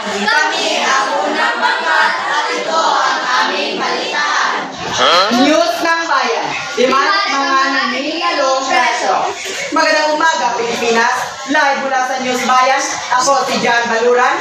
Kami ang unang pangkat at ito ang aming balitaan. News ng Bayan. Demand mga naningalong presyo. Magandang umaga, Pilipinas. Live mula sa News Bayan. Ako si John Baluran.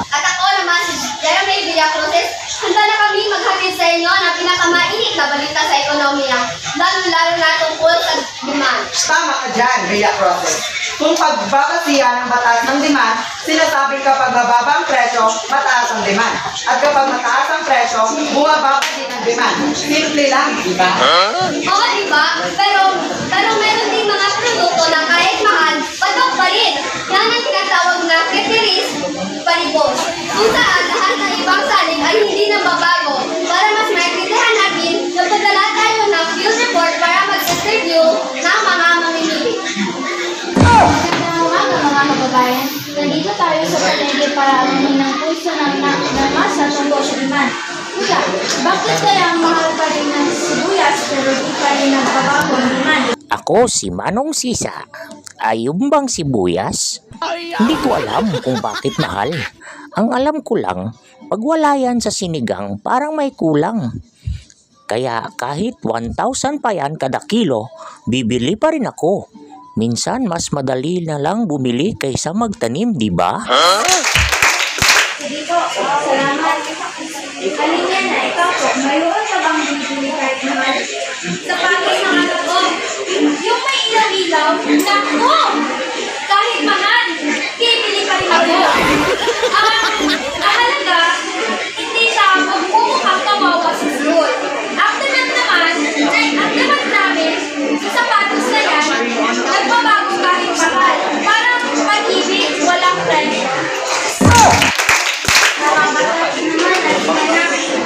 At ako naman si Jeremy Villacruz. Handa na kami maghatid sa inyo ng pinakamainit na balita sa ekonomiya, lalo-lalo na tungkol sa demand. Tama ka dyan, Villacruz. Kung pagbabasihan ng batas ng demand, sinasabing kapag mababa ang presyo, mataas ang demand. At kapag mataas ang presyo, bumababa din ang demand. Simple lang, di ba? Oo, di ba? Pero meron din mga produkto na kahit mahal, patok pa rin. Yan ang tinatawag na ceteris paribus. Kung saan lahat ng ibang salig ay hindi na babago. Para mas maintindihan natin, nagpadala tayo ng field report para mag-interview ng mga mamimili. Magandang umaga mga kababayan. Nandito tayo sa palengke para alamin ng pulso ng masa tungkol sa demand. Kuya, bakit kaya ang mahal pa rin ng sibuyas pero di pa rin nagbabago ang demand? Ako si Manong Sisa. Ayun bang sibuyas? Hindi ko alam kung bakit mahal. Ang alam ko lang, pag wala yan sa sinigang, parang may kulang. Kaya kahit 1,000 pa yan kada kilo, bibili pa rin ako. Minsan mas madali na lang bumili kaysa magtanim, di ba? Sige po, salamat. Halina na, ikaw po, mayroon ka bang bibili kahit naman? Sa bagay ng anak ko, yung may ilaw-ilaw, naku! Kahit mahal, bibili pa rin ako. Ang halaga, hindi siya magmumukhang kawawa sa school. After that naman, ang dapat namin, sa sapatos na yan, nagbabago kahit mahal. Parang pag-ibig, walang presyo.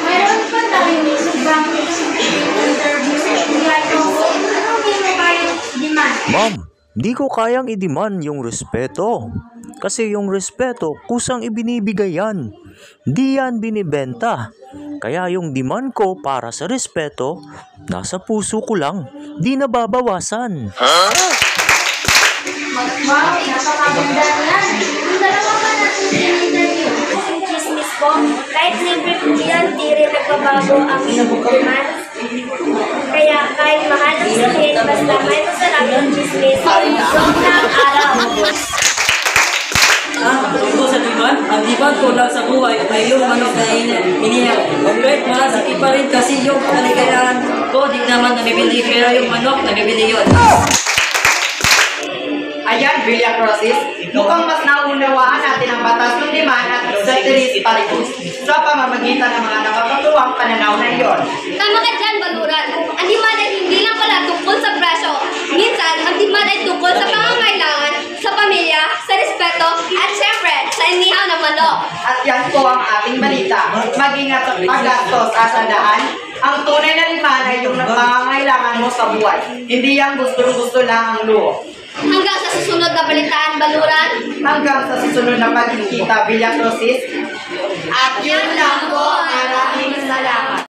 Mayroon pa tayong sobrang interview sa kuya ito. Ano hindi mo kayang demand? Ma'am, di ko kayang i-demand yung respeto. Kasi yung respeto, kusang ibinibigay yan. Di yan binibenta. Kaya yung demand ko para sa respeto, nasa puso ko lang. Di nababawasan. Wow, napakaganda yan. Yung dalawa ka natin in-interview. Yung chismis ko, kahit libre po yan, di rin nagbabago ang demand. Kaya kahit mahal ang sabihin, basta may masarap yung chismis, yung ng araw. Tungkol sa diban, ang diban ko lang sa buhay ay yung manok na inihaw. Kahit masakit pa rin kasi yung kaligayahan ko, di naman nabibili, pero yung manok nabibili yun. Ayan, Villacruz, mukhang mas naunawaan natin ang batas ng demand at ceteris paribus sa pamamagitan ng mga nakakatuwang pananaw na iyon. Tama ka dyan, Baluran. Ang demand ay hindi lang pala tungkol sa presyo. Minsan, ang demand ay tungkol sa pangangailangan, sa pamilya, sa respeto, at syempre, sa inihaw ng manok. At yan po ang ating balita. Mag-ingat sa paggastos at tandaan, ang tunay na demand ay yung pangangailangan mo sa buhay. Hindi yan gusto-gusto lang ang luho. Hanggang sa susunod na balitaan, Baluran. Hanggang sa susunod na pagkikita, Villacruz. At yun lang po, maraming salamat.